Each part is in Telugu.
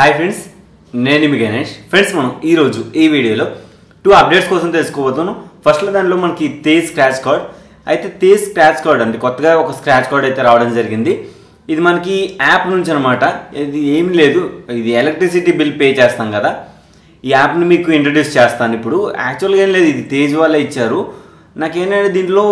హాయ్ ఫ్రెండ్స్, నేను మీ గణేష్. ఫ్రెండ్స్, మనం ఈరోజు ఈ వీడియోలో 2 అప్డేట్స్ కోసం తెలుసుకోబోతున్నాం. ఫస్ట్లో దాంట్లో మనకి తేజ్ స్క్రాచ్ కార్డ్ అయితే తేజ్ స్క్రాచ్ కార్డ్ అంటే కొత్తగా ఒక స్క్రాచ్ కార్డ్ అయితే రావడం జరిగింది. ఇది మనకి యాప్ నుంచి అనమాట. ఇది ఏమి లేదు, ఇది ఎలక్ట్రిసిటీ బిల్ పే చేస్తాం కదా, ఈ యాప్ని మీకు ఇంట్రడ్యూస్ చేస్తాను ఇప్పుడు. యాక్చువల్గా ఏం లేదు, ఇది తేజ్ వాళ్ళే ఇచ్చారు. నాకేంటంటే దీంట్లో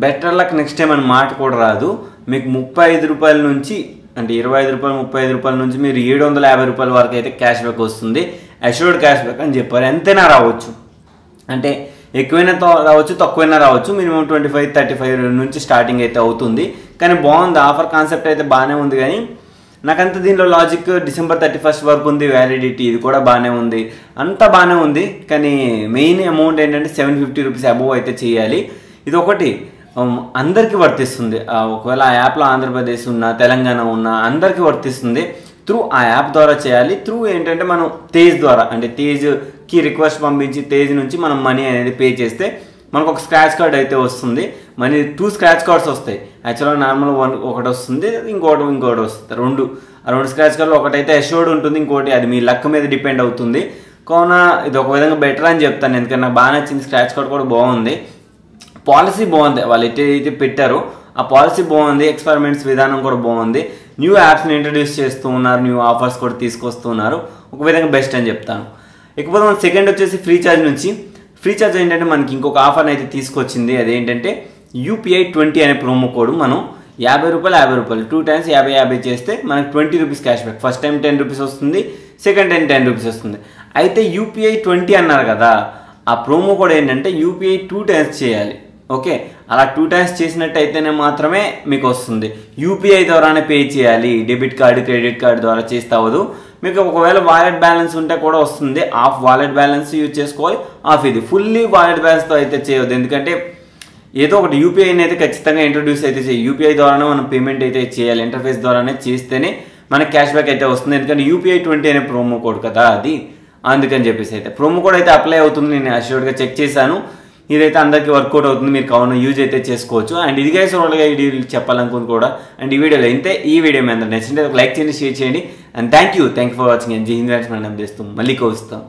బెటర్ లక్ నెక్స్ట్ టైం అని మాట కూడా రాదు. మీకు 35 రూపాయల నుంచి అంటే 25 రూపాయలు 35 రూపాయల నుంచి మీరు 750 రూపాయల వరకు అయితే క్యాష్ బ్యాక్ వస్తుంది. అష్యూర్డ్ క్యాష్ బ్యాక్ అని చెప్పారు. ఎంతైనా రావచ్చు, అంటే ఎక్కువైనా రావచ్చు, తక్కువైనా రావచ్చు. మినిమం 25-35 నుంచి స్టార్టింగ్ అయితే అవుతుంది. కానీ బాగుంది, ఆఫర్ కాన్సెప్ట్ అయితే బాగానే ఉంది. కానీ నాకంతా దీనిలో లాజిక్ డిసెంబర్ 31 వరకు ఉంది వ్యాలిడిటీ. ఇది కూడా బాగానే ఉంది, అంతా బాగానే ఉంది. కానీ మెయిన్ అమౌంట్ ఏంటంటే 750 రూపీస్ అబోవ్ అయితే చేయాలి. ఇది ఒకటి అందరికీ వర్తిస్తుంది. ఒకవేళ ఆ యాప్లో ఆంధ్రప్రదేశ్ ఉన్నా తెలంగాణ ఉన్నా అందరికీ వర్తిస్తుంది. త్రూ ఆ యాప్ ద్వారా చేయాలి. త్రూ ఏంటంటే మనం తేజ్ ద్వారా, అంటే తేజ్కి రిక్వెస్ట్ పంపించి తేజ్ నుంచి మనం మనీ అనేది పే చేస్తే మనకు ఒక స్క్రాచ్ కార్డ్ అయితే వస్తుంది. మనీ 2 స్క్రాచ్ కార్డ్స్ వస్తాయి. యాక్చువల్గా నార్మల్ ఒకటి వస్తుంది, ఇంకోటి వస్తుంది. రెండు స్క్రాచ్ కార్డులు, ఒకటైతే అష్యూర్డ్ ఉంటుంది, ఇంకోటి అది మీ లక్ మీద డిపెండ్ అవుతుంది. కావున ఇది ఒక విధంగా బెటర్ అని చెప్తాను, ఎందుకంటే నాకు బాగా నచ్చింది. స్క్రాచ్ కార్డ్ కూడా బాగుంది, పాలసీ బాగుంది. వాళ్ళు అయితే పెట్టారో ఆ పాలసీ బాగుంది, ఎక్స్పెరిమెంట్స్ విధానం కూడా బాగుంది. న్యూ యాప్స్ని ఇంట్రడ్యూస్ చేస్తూ ఉన్నారు, న్యూ ఆఫర్స్ కూడా తీసుకొస్తూ ఉన్నారు. ఒక విధంగా బెస్ట్ అని చెప్తాను. ఇకపోతే మన సెకండ్ వచ్చేసి ఫ్రీచార్జ్ నుంచి. ఫ్రీచార్జ్ ఏంటంటే మనకి ఇంకొక ఆఫర్ని అయితే తీసుకొచ్చింది. అదేంటంటే UPI 20 అనే ప్రోమో కోడ్. మనం 50 రూపాయలు 2 టైమ్స్ 50 చేస్తే మనకి 20 rupees cash back. First time 10 rupees వస్తుంది, సెకండ్ టైం 10 రూపీస్ వస్తుంది. అయితే UPI 20 అన్నారు కదా, ఆ ప్రోమో కోడ్ ఏంటంటే UPI 2 టైమ్స్ చేయాలి. ఓకే, అలా 2 టైమ్స్ చేసినట్టయితేనే మాత్రమే మీకు వస్తుంది. UPI ద్వారానే పే చేయాలి, డెబిట్ కార్డు క్రెడిట్ కార్డు ద్వారా చేస్తే అవ్వదు. మీకు ఒకవేళ వాలెట్ బ్యాలెన్స్ ఉంటే కూడా వస్తుంది. ఆఫ్ వాలెట్ బ్యాలెన్స్ యూజ్ చేసుకోవాలి, ఆఫ్ ఇది ఫుల్లీ వాలెట్ బ్యాలెన్స్తో అయితే చేయవద్దు. ఎందుకంటే ఏదో ఒకటి UPIని అయితే ఖచ్చితంగా ఇంట్రొడ్యూస్ అయితే చేయాలి. UPI ద్వారానే మనం పేమెంట్ అయితే చేయాలి, ఇంటర్ఫేస్ ద్వారానే చేస్తేనే మనకి క్యాష్ బ్యాక్ అయితే వస్తుంది. ఎందుకంటే UPI 20 అనే ప్రోమో కోడ్ కదా అది, అందుకని చెప్పేసి అయితే ప్రోమో కోడ్ అయితే అప్లై అవుతుంది. నేను అష్యూర్డ్గా చెక్ చేశాను, ఇదైతే అందరికీ వర్కౌట్ అవుతుంది. మీరు కావాలన్నా యూజ్ అయితే చేసుకోవచ్చు. అండ్ ఇది గైస్ ఓవరాల్గా ఈ వీడియో చెప్పాలనుకుంది కూడా. అండ్ ఈ వీడియోలో ఇంతే. ఈ వీడియో మీ అందరూ నచ్చింటే ఒక లైక్ చేయండి, షేర్ చేయండి. And thank you for watching. And జై హింద్, మనం చేస్తాం, మళ్ళీ కలుస్తాం.